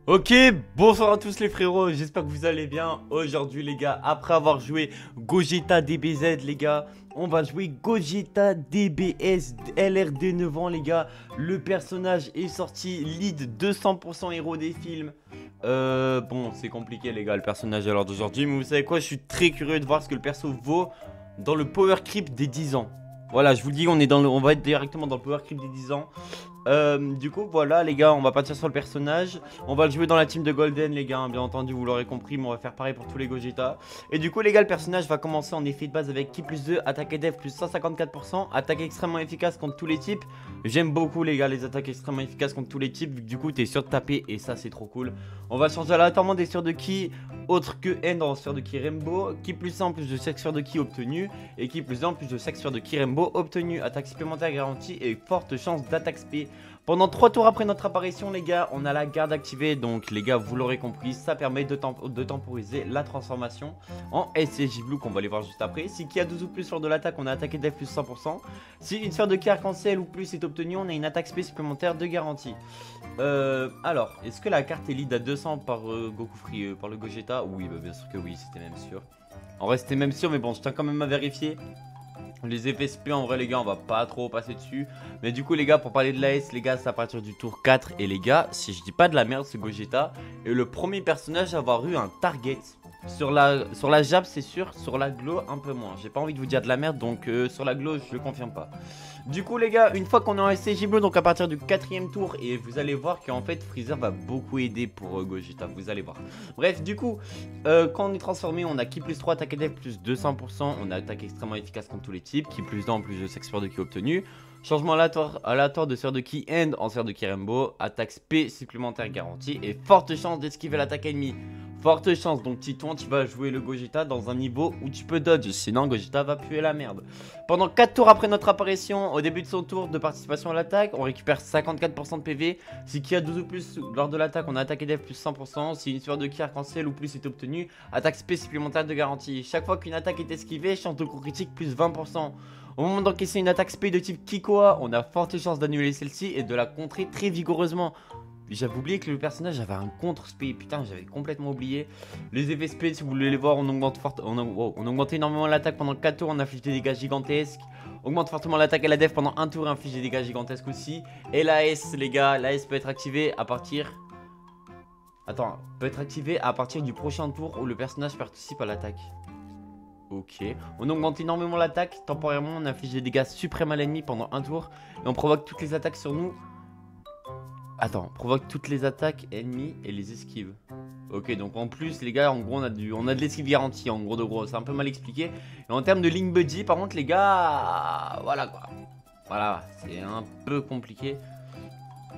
Ok, bonsoir à tous les frérots, j'espère que vous allez bien. Aujourd'hui les gars, après avoir joué Gogeta DBZ les gars, on va jouer Gogeta DBS LRD 9 ans les gars. Le personnage est sorti lead 200% héros des films. Bon c'est compliqué les gars le personnage à l'heure d'aujourd'hui, mais vous savez quoi, je suis très curieux de voir ce que le perso vaut dans le power creep des 10 ans. Voilà, je vous le dis, on va être directement dans le power creep des 10 ans. Du coup voilà les gars, on va partir sur le personnage. On va le jouer dans la team de Golden les gars, hein, bien entendu vous l'aurez compris, mais on va faire pareil pour tous les Gogeta. Et du coup les gars, le personnage va commencer en effet de base avec Ki plus 2, attaque et def plus 154%, attaque extrêmement efficace contre tous les types. J'aime beaucoup les gars les attaques extrêmement efficaces contre tous les types, vu que du coup t'es sûr de taper et ça c'est trop cool. On va changer aléatoirement des sphères de Ki autre que N dans sphère de Ki Rainbow. Ki plus 1 en plus de chaque sphère de Ki obtenu, et Ki plus 1 en plus de chaque sphère de Ki Rainbow obtenu. Attaque supplémentaire garantie et forte chance d'attaque SP. Pendant 3 tours après notre apparition les gars, on a la garde activée, donc les gars vous l'aurez compris, ça permet de temporiser la transformation en SCJ Blue qu'on va aller voir juste après. Si Ki a 12 ou plus sur de l'attaque, on a attaqué def plus 100%. Si une sphère de Ki arc-en-ciel ou plus est obtenue, on a une attaque SP supplémentaire de garantie. Alors, est-ce que la carte est lead à 200 par Goku Free, par le Gogeta? Oui, bah bien sûr que oui, c'était même sûr. En vrai c'était même sûr, mais bon, je tiens quand même à vérifier. Les effets SP en vrai les gars, on va pas trop passer dessus. Mais du coup les gars, pour parler de l'AS les gars, c'est à partir du tour 4. Et les gars, si je dis pas de la merde, c'est Gogeta est le premier personnage à avoir eu un target. Sur la Jab c'est sûr, sur la Glow un peu moins. J'ai pas envie de vous dire de la merde, donc sur la Glow je le confirme pas. Du coup les gars, une fois qu'on est en SCJ Blue, donc à partir du 4ème tour, et vous allez voir qu'en fait Freezer va beaucoup aider pour Gogeta, vous allez voir. Bref, du coup, quand on est transformé, on a Ki plus 3, attaque et def plus 200%, on a attaque extrêmement efficace contre tous les types, Ki plus 2 en plus de chaque sphère de Ki obtenu. Changement aléatoire de sphère de Ki End en sphère de Ki Rainbow, attaque SP supplémentaire garantie et forte chance d'esquiver l'attaque ennemie. Forte chance, donc Titon, tu vas jouer le Gogeta dans un niveau où tu peux dodge, sinon Gogeta va puer la merde. Pendant 4 tours après notre apparition, au début de son tour de participation à l'attaque, on récupère 54% de PV. Si Ki a 12 ou plus lors de l'attaque, on a attaque et def plus 100%. Si une sphère de Ki arc-en-ciel ou plus est obtenue, attaque SP supplémentaire de garantie. Chaque fois qu'une attaque est esquivée, chance de coup critique plus 20%. Au moment d'encaisser une attaque SP de type Kikoa, on a forte chance d'annuler celle-ci et de la contrer très vigoureusement. J'avais oublié que le personnage avait un contre SP, putain j'avais complètement oublié. Les effets SP, si vous voulez les voir, on augmente énormément l'attaque pendant 4 tours, on inflige des dégâts gigantesques. Augmente fortement l'attaque et la def pendant 1 tour et inflige des dégâts gigantesques aussi. Et l'AS les gars, l'AS peut être activée à partir... Attends, peut être activée à partir du prochain tour où le personnage participe à l'attaque. Ok, on augmente énormément l'attaque, temporairement on inflige des dégâts suprêmes à l'ennemi pendant 1 tour. Et on provoque toutes les attaques sur nous. Attends, provoque toutes les attaques ennemies et les esquives. Ok, donc en plus les gars, en gros on a de l'esquive garantie, en gros de gros, c'est un peu mal expliqué. Et en termes de Link Buddy, par contre les gars, voilà quoi. Voilà, c'est un peu compliqué.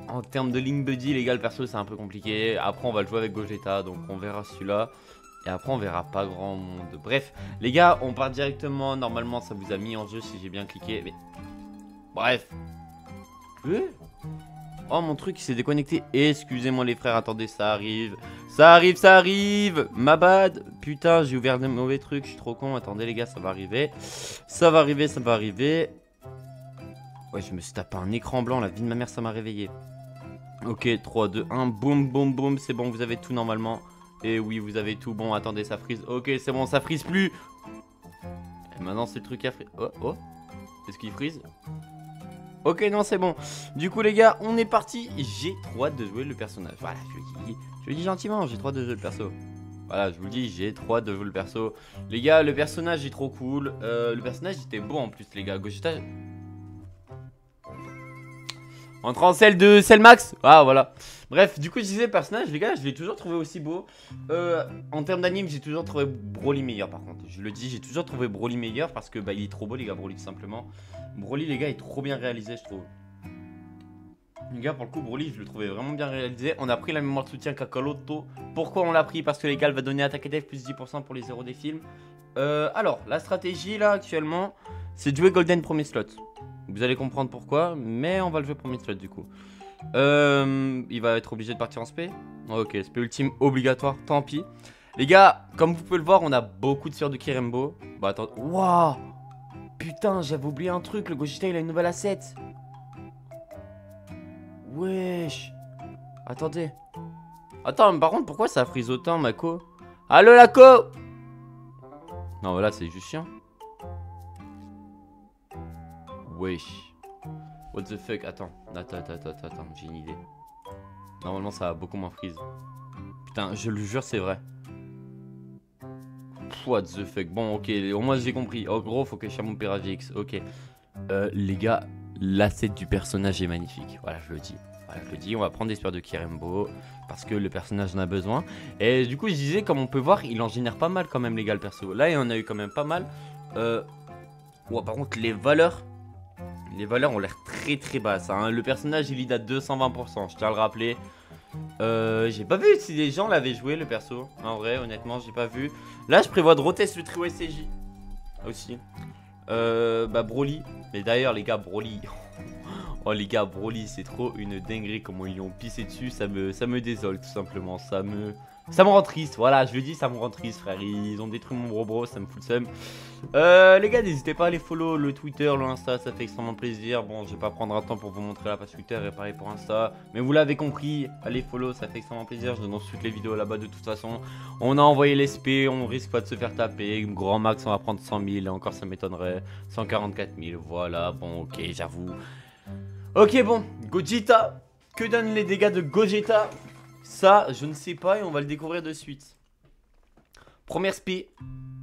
En termes de Link Buddy, les gars, le perso c'est un peu compliqué. Après on va le jouer avec Gogeta, donc on verra celui-là. Et après on verra pas grand monde. Bref, les gars, on part directement. Normalement ça vous a mis en jeu si j'ai bien cliqué. Mais bref. Oh mon truc il s'est déconnecté. Excusez-moi les frères, attendez, ça arrive. Ça arrive, ça arrive. Ma bad. Putain, j'ai ouvert des mauvais trucs, je suis trop con. Attendez les gars, ça va arriver. Ça va arriver, ça va arriver. Ouais, je me suis tapé un écran blanc, la vie de ma mère ça m'a réveillé. Ok, 3, 2, 1, boum, boum, boum. C'est bon, vous avez tout normalement. Et oui, vous avez tout. Bon, attendez, ça frise. Ok, c'est bon, ça frise plus. Et maintenant c'est le truc à frise. Oh, oh. Est-ce qu'il frise? Ok, non, c'est bon. Du coup, les gars, on est parti. J'ai trop hâte de jouer le personnage. Voilà, je le dis gentiment, j'ai trop hâte de jouer le perso. Voilà, je vous le dis, j'ai trop hâte de jouer le perso. Les gars, le personnage est trop cool. Le personnage était beau en plus, les gars. Gogeta. Entre en celle de celle max. Ah, voilà. Bref, du coup, je disais, le personnage, les gars, je l'ai toujours trouvé aussi beau. En termes d'anime, j'ai toujours trouvé Broly meilleur, par contre. Je le dis, j'ai toujours trouvé Broly meilleur parce que, bah, il est trop beau, les gars, Broly, tout simplement. Broly, les gars, est trop bien réalisé, je trouve. Les gars, pour le coup, Broly, je le trouvais vraiment bien réalisé. On a pris la mémoire de soutien Kakaroto. Pourquoi on l'a pris? Parce que les gars, elle va donner attaque et def plus 10% pour les héros des films. Alors, la stratégie, là, actuellement, c'est de jouer Golden premier slot. Vous allez comprendre pourquoi, mais on va le jouer premier slot, du coup. Il va être obligé de partir en SP. Ok, SP ultime obligatoire, tant pis. Les gars, comme vous pouvez le voir, on a beaucoup de sphères de Ki Rainbow. Bah, attends, waouh! Putain, j'avais oublié un truc, le Gogeta il a une nouvelle asset. Wesh. Attendez. Attends, mais par contre, pourquoi ça frise autant, Mako? Allo, Laco? Non, voilà, c'est juste chiant. Wesh. What the fuck? Attends, j'ai une idée. Normalement, ça va beaucoup moins freeze. Putain, je le jure, c'est vrai. What the fuck? Bon, ok, au moins j'ai compris. En gros, faut que je cherche mon PRGX. Ok. Les gars, l'asset du personnage est magnifique. Voilà, je le dis. Voilà, je le dis. On va prendre des sphères de Kirembo parce que le personnage en a besoin. Et du coup, je disais, comme on peut voir, il en génère pas mal quand même, les gars, le perso. Là, il en a eu quand même pas mal. Ouais, par contre, les valeurs ont l'air très basses. Hein. Le personnage, il est à 220%. Je tiens à le rappeler. J'ai pas vu si les gens l'avaient joué le perso. En vrai, honnêtement, j'ai pas vu. Là, je prévois de retester le trio SCJ aussi. Bah, Broly. Mais d'ailleurs, les gars, Broly. Oh, les gars, Broly, c'est trop une dinguerie. Comment ils ont pissé dessus. Ça me désole, tout simplement. Ça me rend triste. Voilà, je le dis, ça me rend triste, frère. Ils ont détruit mon bro, ça me fout le seum. Les gars, n'hésitez pas à aller follow le Twitter, le Insta, ça fait extrêmement plaisir. Bon, je vais pas prendre un temps pour vous montrer la page Twitter et pareil pour Insta. Mais vous l'avez compris, allez follow, ça fait extrêmement plaisir. Je annonce toutes les vidéos là-bas de toute façon. On a envoyé l'SP, on risque pas de se faire taper. Grand max, on va prendre 100 000. Et encore, ça m'étonnerait. 144 000, voilà. Bon, ok, j'avoue. Ok, bon, Gogeta. Que donnent les dégâts de Gogeta? Ça, je ne sais pas et on va le découvrir de suite. Première SP,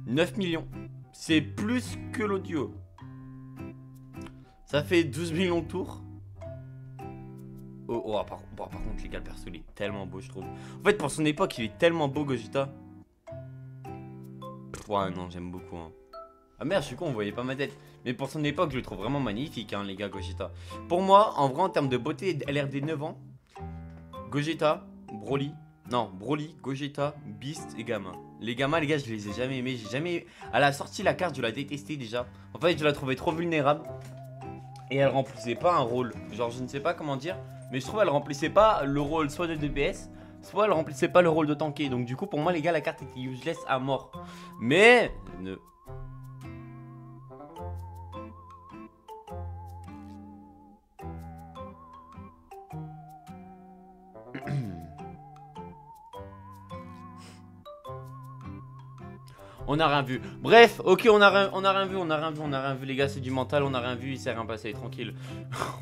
9 millions. C'est plus que l'audio. Ça fait 12 millions de tours. Par contre, les gars, le perso, il est tellement beau, je trouve. En fait, pour son époque, il est tellement beau, Gogeta. Ouais, non, j'aime beaucoup. Hein. Ah merde, je suis con, on voyait pas ma tête. Mais pour son époque, je le trouve vraiment magnifique, hein, les gars, Gogeta. Pour moi, en vrai, en termes de beauté, LRD 9 ans, Gogeta, Broly. Non, Broly, Gogeta, Beast et Gamma. Les Gamma, les gars, je les ai jamais aimés. J'ai jamais. À la sortie, la carte, je la détestais déjà. En fait, je la trouvais trop vulnérable. Et elle remplissait pas un rôle. Genre, je ne sais pas comment dire. Mais je trouve elle remplissait pas le rôle soit de DPS, soit elle remplissait pas le rôle de tanker. Donc, du coup, pour moi, les gars, la carte était useless à mort. Mais. On a rien vu. Bref, ok, on a rien vu, les gars, c'est du mental, on a rien vu, il s'est rien passé, tranquille.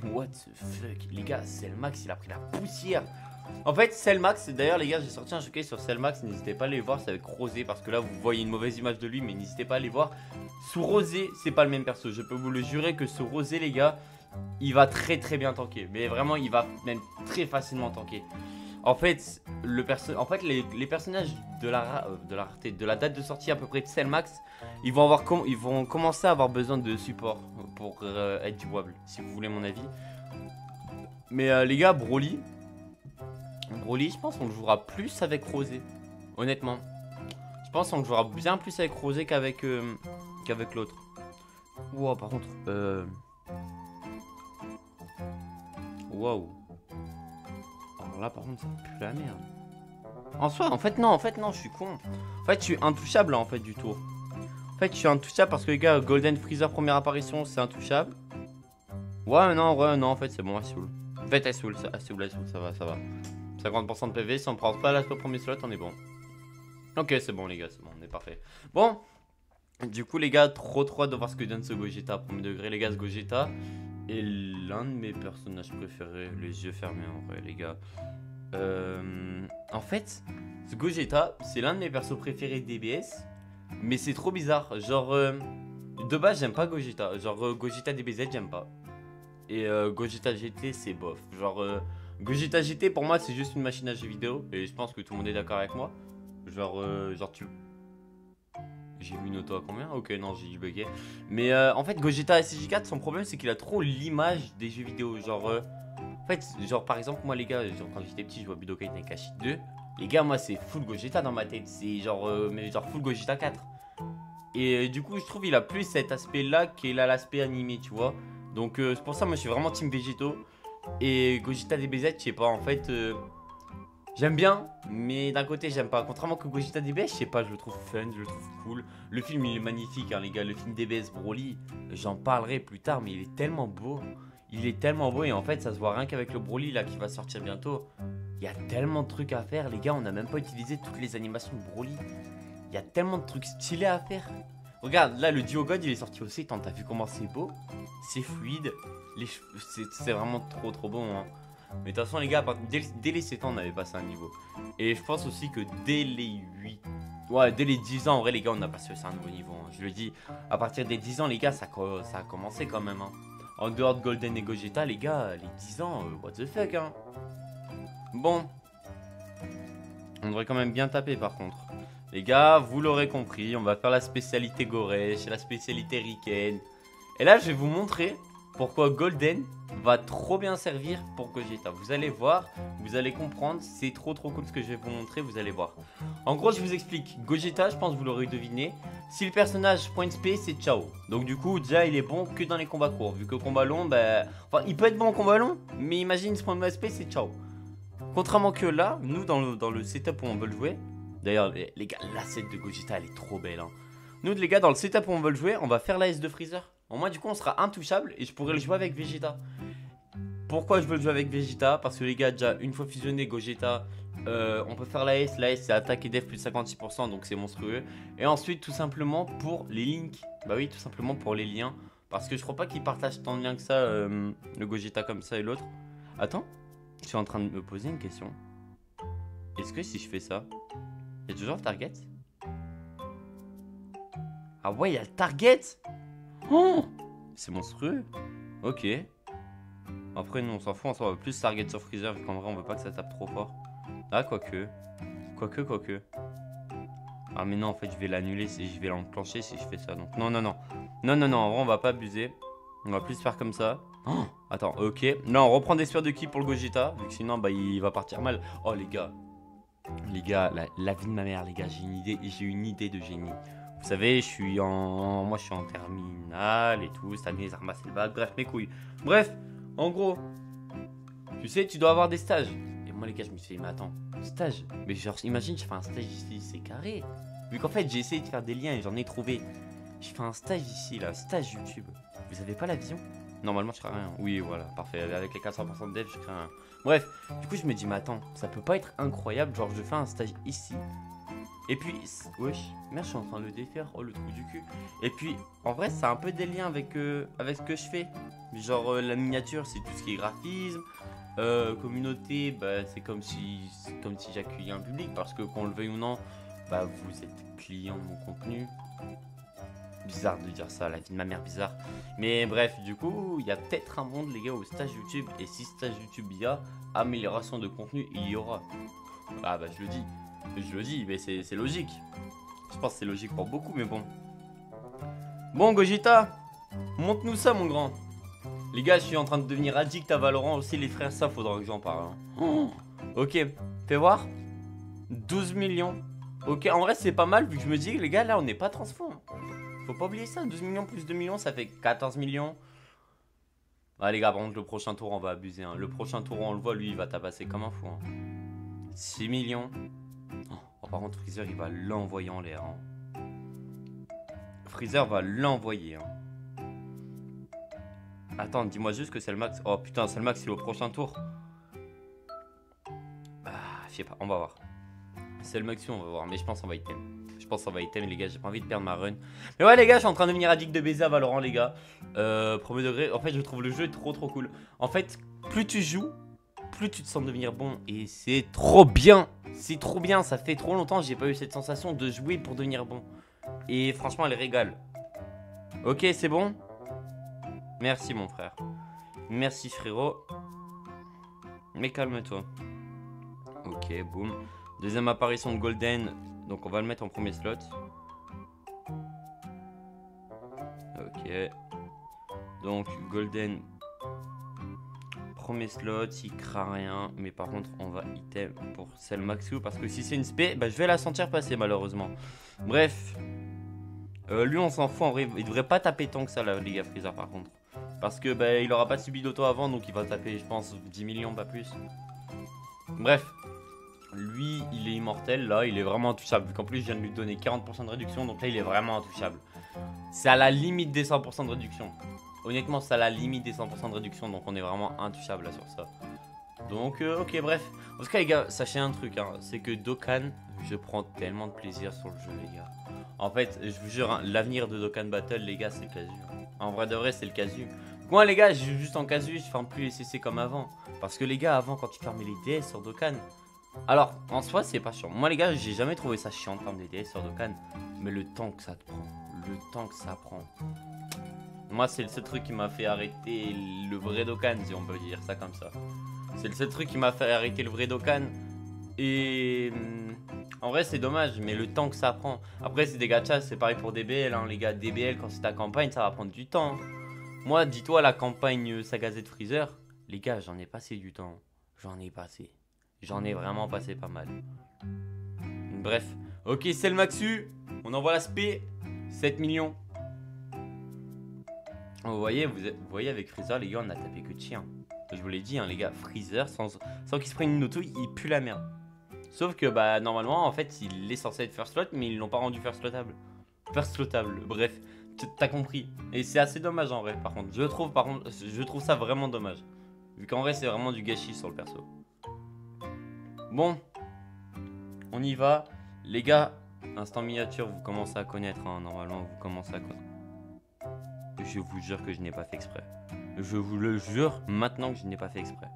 What the fuck, les gars, Cellmax, il a pris la poussière. En fait, Cellmax, d'ailleurs, les gars, j'ai sorti un showcase sur Cellmax, n'hésitez pas à aller voir, c'est avec Rosé, parce que là, vous voyez une mauvaise image de lui, mais n'hésitez pas à aller voir. Sous Rosé, c'est pas le même perso, je peux vous le jurer que sous Rosé, les gars, il va très bien tanker. Mais vraiment, il va même très facilement tanker. En fait, les personnages de la date de sortie à peu près de Cellmax, ils vont commencer à avoir besoin de support pour être jouable, si vous voulez mon avis. Mais les gars, Broly, je pense qu'on le jouera plus avec Rosé, honnêtement. Je pense qu'on le jouera bien plus avec Rosé qu'avec l'autre. Wow, par contre, waouh. Là par contre ça pue la merde. En soi en fait non je suis con. En fait je suis intouchable là, en fait du tour. En fait je suis intouchable parce que les gars Golden Freezer première apparition c'est intouchable. Ouais non en fait c'est bon elle saoule. En fait elle saoule ça va. 50% de PV si on prend pas la premier slot on est bon. Ok c'est bon les gars c'est bon on est parfait. Bon du coup les gars trop hâte de voir ce que donne ce Gogeta. Premier degré les gars ce Gogeta. Et l'un de mes personnages préférés, les yeux fermés en vrai les gars. En fait, ce Gogeta, c'est l'un de mes persos préférés DBS. Mais c'est trop bizarre, genre de base j'aime pas Gogeta. Genre Gogeta DBZ j'aime pas. Et Gogeta GT c'est bof. Genre Gogeta GT pour moi c'est juste une machine à jeux vidéo. Et je pense que tout le monde est d'accord avec moi. Genre tu... J'ai vu une auto à combien? Ok, non, j'ai dû bugger. Mais en fait, Gogeta SCJ4, son problème, c'est qu'il a trop l'image des jeux vidéo. Genre, en fait, genre, par exemple, moi, les gars, genre, quand j'étais petit, je vois Budokai Tenkaichi 2. Les gars, moi, c'est full Gogeta dans ma tête. C'est genre, mais genre full Gogeta 4. Et du coup, je trouve qu'il a plus cet aspect-là qu'il a l'aspect animé, tu vois. Donc, c'est pour ça, moi, je suis vraiment team Végéto. Et Gogeta DBZ, je sais pas, en fait... J'aime bien, mais d'un côté j'aime pas. Contrairement que Gogeta DBS, je sais pas, je le trouve fun, je le trouve cool. Le film il est magnifique hein les gars, le film DBS Broly, j'en parlerai plus tard mais il est tellement beau. Il est tellement beau et en fait ça se voit rien qu'avec le Broly là qui va sortir bientôt. Il y a tellement de trucs à faire, les gars. On n'a même pas utilisé toutes les animations de Broly. Il y a tellement de trucs stylés à faire. Regarde, là, le Dio God, il est sorti aussi. T'as vu comment c'est beau? C'est fluide. C'est vraiment trop bon. Hein. Mais de toute façon, les gars, dès les 7 ans, on avait passé un niveau. Et je pense aussi que dès les 8... Ouais, dès les 10 ans, en vrai, les gars, on a passé aussi un nouveau niveau. Hein. Je le dis, à partir des 10 ans, les gars, ça a commencé quand même. Hein. En dehors de Golden et Gogeta, les gars, les 10 ans, what the fuck, hein. Bon. On devrait quand même bien taper, par contre. Les gars, vous l'aurez compris, on va faire la spécialité Goresh, la spécialité Riken. Et là, je vais vous montrer pourquoi Golden va trop bien servir pour Gogeta. Vous allez voir, vous allez comprendre, c'est trop cool ce que je vais vous montrer, vous allez voir. En gros, je vous explique. Gogeta, je pense que vous l'aurez deviné. Si le personnage point SP, c'est ciao. Donc du coup, déjà, il est bon que dans les combats courts. Vu que combat long, bah... Enfin, il peut être bon en combat long, mais imagine, ce point de SP, c'est ciao. Contrairement que là, nous, dans le setup où on veut le jouer... D'ailleurs, les gars, la set de Gogeta, elle est trop belle. Hein. Nous, les gars, dans le setup où on veut le jouer, on va faire la S de Freezer. Au moins, du coup, on sera intouchable et je pourrais le jouer avec Vegeta. Pourquoi je veux le jouer avec Vegeta? Parce que les gars, déjà, une fois fusionné Gogeta, on peut faire la S. La S, c'est attaque et def plus 56%, donc c'est monstrueux. Et ensuite, tout simplement, pour les links. Bah oui, tout simplement pour les liens. Parce que je crois pas qu'ils partagent tant de liens que ça, le Gogeta comme ça et l'autre. Attends, je suis en train de me poser une question. Est-ce que si je fais ça... Il y a toujours le target? Ah ouais, il y a le target? Oh, c'est monstrueux. Ok. Après, nous, on s'en fout, on va plus target sur Freezer, vu qu'en vrai, on veut pas que ça tape trop fort. Ah, quoique. Quoique. Ah, mais non, en fait, je vais l'annuler, je vais l'enclencher si je fais ça. Donc, non. Non, en vrai, on va pas abuser. On va plus faire comme ça. Oh, attends, ok. Là, on reprend des sphères de ki pour le Gogeta, vu que sinon, bah, il va partir mal. Oh, les gars. Les gars, la vie de ma mère, les gars, j'ai une idée de génie. Vous savez, moi je suis en terminale et tout, cette année, j'ai ramassé le bac, bref, mes couilles. Bref, en gros, tu sais, tu dois avoir des stages. Et moi, les gars, je me suis dit, mais attends, stage? Mais genre, imagine, je fais un stage ici, c'est carré. Vu qu'en fait, j'ai essayé de faire des liens et j'en ai trouvé. Je fais un stage ici, là, stage YouTube. Vous avez pas la vision? Normalement, je crée rien. Oui, voilà, parfait. Avec les 400% de dev, je crée rien. Bref, du coup, je me dis, mais attends, ça peut pas être incroyable. Genre, je fais un stage ici. Et puis, wesh, merde, je suis en train de le défaire. Oh, le trou du cul. Et puis, en vrai, ça a un peu des liens avec ce que je fais. Genre, la miniature, c'est tout ce qui est graphisme. Communauté, bah, c'est comme si j'accueillais un public. Parce que, qu'on le veuille ou non, bah, vous êtes client de mon contenu. Bizarre de dire ça, la vie de ma mère, bizarre. Mais bref, du coup, il y a peut-être un monde, les gars, au stage YouTube. Et si stage YouTube il y a, amélioration de contenu, il y aura. Ah bah, je le dis, mais c'est logique. Je pense que c'est logique pour beaucoup, mais bon. Bon, Gogeta, montre-nous ça, mon grand. Les gars, je suis en train de devenir addict à Valorant aussi, les frères, ça, faudra que j'en parle. Hein. Oh, ok, fais voir. 12 millions. Ok, en vrai, c'est pas mal, vu que je me dis, les gars, là, on n'est pas transfo. Faut pas oublier ça, 12 millions plus 2 millions, ça fait 14 millions. Ah les gars, par contre, le prochain tour, on va abuser. Hein. Le prochain tour, on le voit, lui, il va tabasser comme un fou. Hein. 6 millions. Oh, par contre, Freezer, il va l'envoyer en l'air. Hein. Freezer va l'envoyer. Hein. Attends, dis-moi juste que c'est le max. Oh putain, c'est le max, c'est au prochain tour. Ah, je sais pas, on va voir. C'est le maximum, on va voir. Mais je pense qu'on va item. Je pense qu'on va item, les gars. J'ai pas envie de perdre ma run. Mais ouais, les gars, je suis en train de devenir addict de baiser à Valorant, les gars. Premier degré. En fait, je trouve le jeu trop cool. En fait, plus tu joues, plus tu te sens devenir bon. Et c'est trop bien. C'est trop bien. Ça fait trop longtemps que j'ai pas eu cette sensation de jouer pour devenir bon. Et franchement, elle régale. Ok, c'est bon. Merci, mon frère. Merci, frérot. Mais calme-toi. Ok, boum. Deuxième apparition de Golden. Donc on va le mettre en premier slot. Ok. Donc Golden. Premier slot, il craint rien. Mais par contre on va item pour celle Maxou. Parce que si c'est une spé, bah, je vais la sentir passer malheureusement. Bref. Lui on s'en fout en vrai. Il devrait pas taper tant que ça là, les gars, Freezer par contre. Parce que bah, il aura pas subi d'auto avant. Donc il va taper je pense 10 millions, pas plus. Bref. Lui, il est immortel, là, il est vraiment intouchable. Vu qu'en plus, je viens de lui donner 40% de réduction, donc là, il est vraiment intouchable. C'est à la limite des 100% de réduction. Honnêtement, c'est à la limite des 100% de réduction, donc on est vraiment intouchable là sur ça. Donc, ok, bref. En tout cas, les gars, sachez un truc, hein, c'est que Dokkan, je prends tellement de plaisir sur le jeu, les gars. En fait, je vous jure, hein, l'avenir de Dokkan Battle, les gars, c'est le casu. En vrai de vrai, c'est le casu. Moi, les gars, je joue juste en casu, je ferme plus les CC comme avant. Parce que, les gars, avant, quand tu fermais les DS sur Dokkan. Alors, en soi, c'est pas chiant. Moi, les gars, j'ai jamais trouvé ça chiant de fermer des DS sur Dokkan. Mais le temps que ça te prend, le temps que ça prend. Moi, c'est le seul truc qui m'a fait arrêter le vrai Dokkan, si on peut dire ça comme ça. C'est le seul truc qui m'a fait arrêter le vrai Dokkan. Et en vrai, c'est dommage, mais le temps que ça prend. Après, c'est des gachas, c'est pareil pour DBL. Hein, les gars, DBL, quand c'est ta campagne, ça va prendre du temps. Moi, dis-toi, la campagne Saga Z Freezer, les gars, j'en ai passé du temps. J'en ai passé. J'en ai vraiment passé pas mal. Bref. Ok, c'est le Maxu. On envoie l'aspect. 7 millions. Vous voyez avec Freezer, les gars, on a tapé que de chien. Je vous l'ai dit, hein, les gars, Freezer, sans qu'il se prenne une auto, il pue la merde. Sauf que, bah, normalement, en fait, il est censé être first slot, mais ils l'ont pas rendu first slotable. First slotable, bref, t'as compris. Et c'est assez dommage, en vrai, par contre. Je trouve ça vraiment dommage. Vu qu'en vrai, c'est vraiment du gâchis sur le perso. Bon, on y va. Les gars, instant miniature, vous commencez à connaître, hein, normalement, vous commencez à connaître. Je vous jure que je n'ai pas fait exprès. Je vous le jure maintenant que je n'ai pas fait exprès.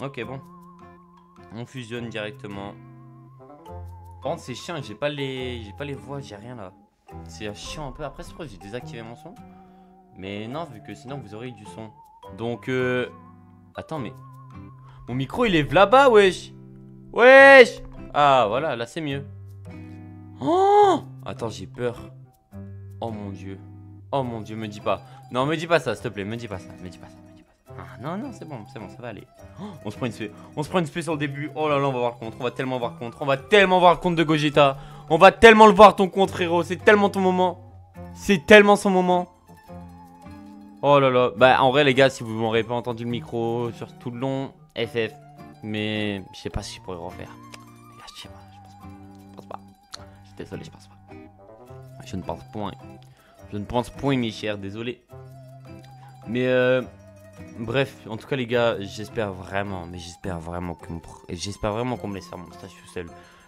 Ok, bon. On fusionne directement. Par contre, c'est chiant, j'ai pas les voix, j'ai rien là. C'est chiant un peu. Après, c'est pour ça que j'ai désactivé mon son. Mais non, vu que sinon vous aurez du son. Donc, attends, mais. Mon micro, il est là-bas, wesh. Wesh. Ah, voilà, là, c'est mieux. Oh. Attends, j'ai peur. Oh mon dieu. Oh mon dieu, me dis pas. Non, me dis pas ça, s'il te plaît, me dis pas ça. Me dis pas ça, me dis pas ça. Ah, non, non, c'est bon, ça va aller. Oh, on se prend une spé. On se prend une spé sur le début. Oh là là, on va voir le contre. On va tellement voir le contre. On va tellement voir le contre de Gogeta. On va tellement le voir ton contre, frérot. C'est tellement ton moment. C'est tellement son moment. Oh là là. Bah, en vrai, les gars, si vous m'aurez pas entendu le micro sur tout le long, FF. Mais je sais pas si je pourrais refaire. Les gars, je sais pas. Je pense pas. Je suis désolé, je pense pas. Je ne pense point. Je ne pense point, mes chers, désolé. Mais bref, en tout cas les gars, j'espère vraiment qu'on me laisse faire mon stage tout seul.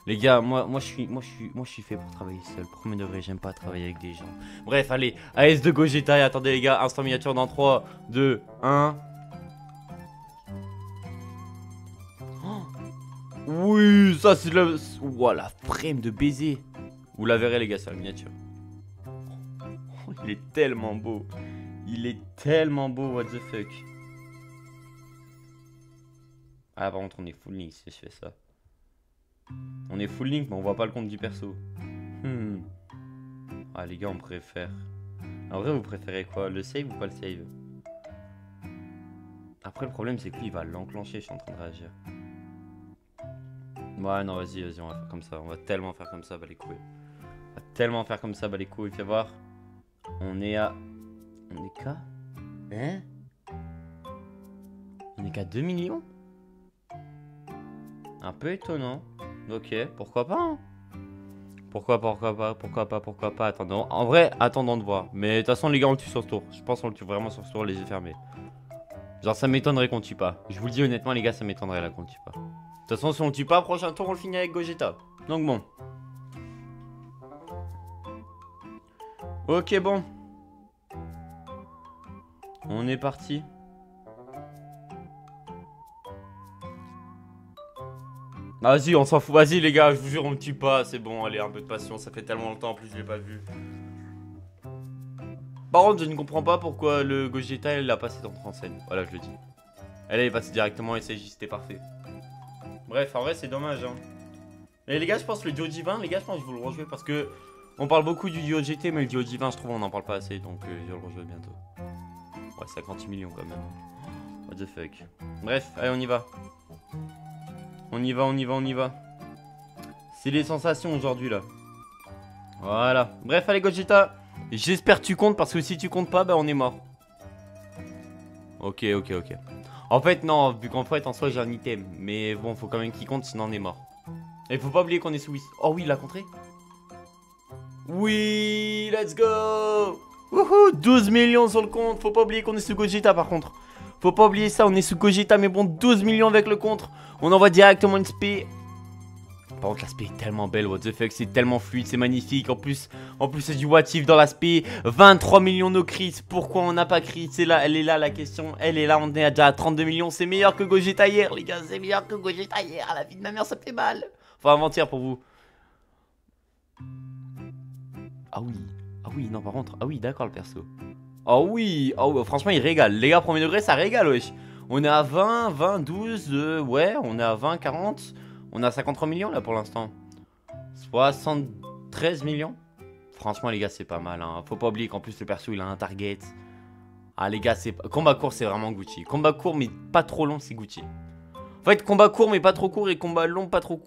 Les gars, moi je suis fait pour travailler seul. Premier degré, j'aime pas travailler avec des gens. Bref, allez, AS de Gogeta, et attendez les gars, instant miniature dans 3, 2, 1. Oh oui, ça c'est le... Ouah, la frame de baiser. Vous la verrez les gars sur la miniature. Il est tellement beau. Il est tellement beau, what the fuck. Ah, par contre, on est full link si je fais ça. On est full link, mais on voit pas le compte du perso. Ah, les gars, on préfère. En vrai, vous préférez quoi? Le save ou pas le save? Après, le problème, c'est que lui, il va l'enclencher. Je suis en train de réagir. Ouais, non, vas-y, on va faire comme ça. On va tellement faire comme ça, bah les couilles. On va tellement faire comme ça, bah les couilles. Fais voir. On est à... On est qu'à... Hein? On est qu'à 2 millions? Un peu étonnant. Ok, pourquoi pas, hein? Pourquoi pas. Attendons. En vrai, attendons de voir. Mais de toute façon, les gars, on le tue sur ce tour. Je pense qu'on le tue vraiment sur ce tour, les yeux fermés. Genre, ça m'étonnerait qu'on le tue pas. Je vous le dis honnêtement, les gars, ça m'étonnerait là qu'on le tue pas. De toute façon, si on le tue pas, prochain tour, on le finit avec Gogeta. Donc bon. Ok, bon. On est parti. Vas-y, on s'en fout. Vas-y, les gars, je vous jure, on me tue pas. C'est bon, allez, un peu de patience. Ça fait tellement longtemps, en plus, je l'ai pas vu. Par contre, je ne comprends pas pourquoi le Gogeta, elle l'a passé dans en scène. Voilà, je le dis. Elle est passée directement SJ, c'était parfait. Bref, en vrai, c'est dommage, hein. Mais les gars, je pense que le duo divin, les gars, je pense que je vais le rejouer parce que on parle beaucoup du duo GT, mais le duo divin, je trouve, on n'en parle pas assez. Donc, je vais le rejouer bientôt. Ouais, 50 millions quand même. What the fuck. Bref, allez, on y va. On y va. C'est les sensations aujourd'hui, là. Voilà. Bref, allez, Gogeta. J'espère que tu comptes, parce que si tu comptes pas, bah, on est mort. Ok. En fait, non, vu qu'en fait, en soi, j'ai un item. Mais bon, faut quand même qu'il compte, sinon on est mort. Et faut pas oublier qu'on est sous Whis. Oh oui, il l'a contré. Oui, let's go. Wouhou, 12 millions sur le compte. Faut pas oublier qu'on est sous Gogeta, par contre. Faut pas oublier ça, on est sous Gogeta, mais bon, 12 millions avec le contre. On envoie directement une spé. Par contre, l'aspect est tellement belle, what the fuck, c'est tellement fluide, c'est magnifique. En plus c'est du what if dans l'aspect. 23 millions no crit. Pourquoi on n'a pas crit? C'est là, elle est là la question. Elle est là, on est déjà à 32 millions. C'est meilleur que Gogeta hier, les gars. C'est meilleur que Gogeta hier. À la vie de ma mère, ça fait mal. Faut mentir pour vous. Ah oui, non, par contre. Ah oui, d'accord, le perso. Ah oui, franchement, il régale. Les gars, premier degré, ça régale, wesh. On est à 20, 20, 12, ouais, on est à 20, 40. On a 53 millions là pour l'instant. 73 millions. Franchement les gars c'est pas mal hein. Faut pas oublier qu'en plus le perso il a un target. Ah les gars c'est... Combat court c'est vraiment Gucci. Combat court mais pas trop long c'est Gucci. En fait combat court mais pas trop court et combat long pas trop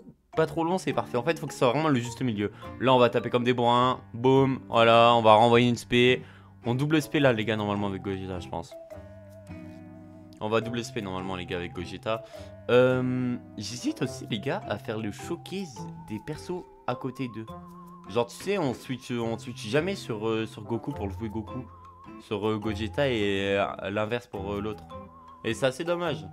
long c'est parfait. En fait faut que ce soit vraiment le juste milieu. Là on va taper comme des bourrins. Boum. Voilà on va renvoyer une spé. On double spé là les gars normalement avec Gogeta je pense. On va double SP normalement les gars avec Gogeta. J'hésite aussi les gars à faire le showcase des persos à côté d'eux. Genre tu sais on switch jamais sur Goku pour le jouer Goku. Sur Gogeta et l'inverse pour l'autre. Et c'est assez dommage.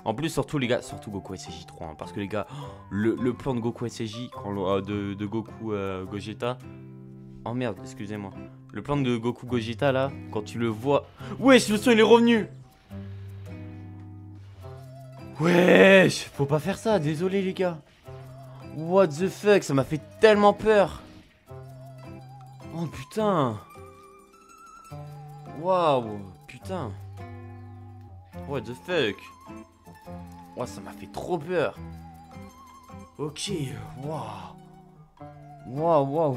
En plus surtout les gars, surtout Goku SJ 3 hein, parce que les gars, le plan de Goku SJ de Goku Gogeta. Oh merde excusez-moi. Le plan de Goku Gogeta là, quand tu le vois... Wesh le son il est revenu. Wesh, faut pas faire ça, désolé les gars. What the fuck, ça m'a fait tellement peur. Oh putain. Waouh, putain. What the fuck. Oh, ça m'a fait trop peur. Ok, waouh. Waouh.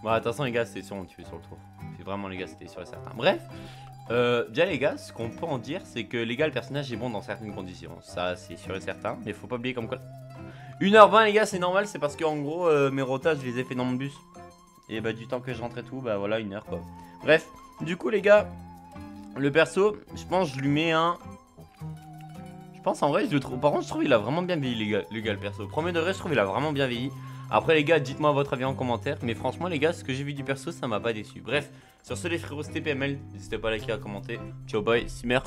Bon, attention les gars, c'était sûr on tuait sur le tour. Vraiment les gars, c'était sûr et certain. Bref. Bien les gars, ce qu'on peut en dire c'est que les gars le personnage est bon dans certaines conditions. Ça c'est sûr et certain, mais faut pas oublier comme quoi 1h20 les gars c'est normal, c'est parce que en gros mes rotas je les ai fait dans mon bus. Et bah du temps que je rentrais tout, bah voilà 1 heure quoi. Bref, du coup les gars, le perso, je pense je lui mets un... Je pense en vrai je le trouve, par contre je trouve il a vraiment bien vieilli les gars le perso. Premier degré je trouve il a vraiment bien vieilli. Après les gars dites-moi votre avis en commentaire. Mais franchement les gars ce que j'ai vu du perso ça m'a pas déçu. Bref, sur ce les frérots c'était PML. N'hésitez pas à liker, à commenter. Ciao bye, Simer.